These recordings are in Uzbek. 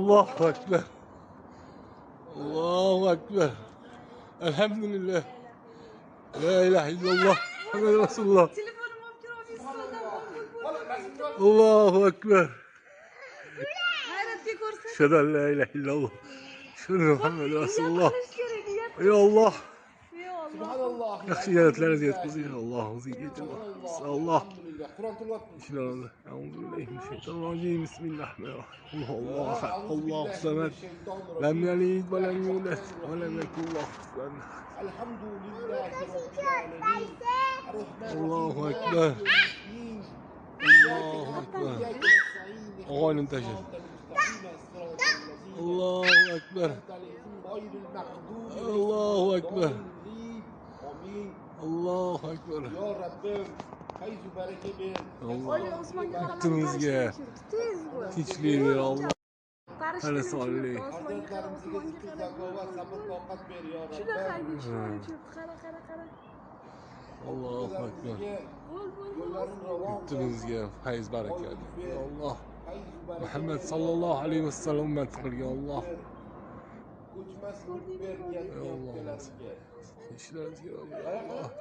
Allahu Ekber. Allahu Ekber. Elhamdülillah. La ilahe illallah. Muhammed Resulullah. Allahu Ekber. Şöyle la ilahe illallah. Şöyle Muhammed Resulullah. Ya Allah. Subhanallah. Yaxshi yaratlarni yetkazing. Allohu ziyyatil. Allah. İşler Euzu billahi mineşşeytanirracim. Bismillahirrahmanirrahim. Allahu ahad. Allahu samed. Lem yelid ve lem yulad ve lem yekun lahu kufuven ahad. Elhamdülillahi Rabbil alemin. Allahu Ekber. Allahu Ekber. Ağayın taşı. Allahu Ekber. Allahu Ekber. Allahu Ekber. Ya Rabbim, hayzu bereke ver. Allah. Bütünüzge tinchlik ver Allah. Hele salli. Hazretlerimizge zikr zakovat sabır toqat ver ya Rabbim. Allahu Ekber. Yolların revan. Bütünüzge feyz bereket. Allah. Hayzu bereke. Muhammed sallallahu aleyhi ve sellem ümmet qilgan Allah. Ko'chmas ver niyatlarga. İşlerimizge Allah.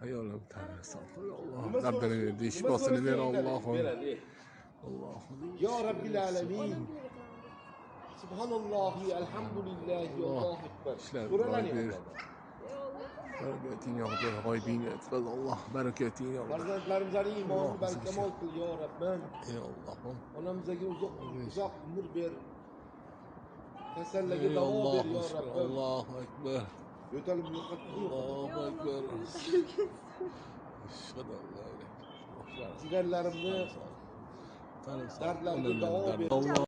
Ayolum tanrı sağ Allah. Rabbini verdi. İş basını ver Allah'ım. Allah'ım. Ya Rabbil alemin. Subhanallahi elhamdülillahi Allahu ekber. İşler Buralar ya. Bereketini yağdır. Gaybini etmez Allah. Bereketini yağdır. Farzandlarimizga imonini barkamol qil ya Rabbim. Ey Allah'ım. Onamizga uzoq umr ber. Kasallarga Ey davo ber Allah'ım. ya Rabbim. Allahu Ekber. Yo'talib yo'qotib. Allahu Ekber. Aşhadu en la ilahe illallah. Jigarlarimni Tanrı sağ dardlarga davo ber. Allah.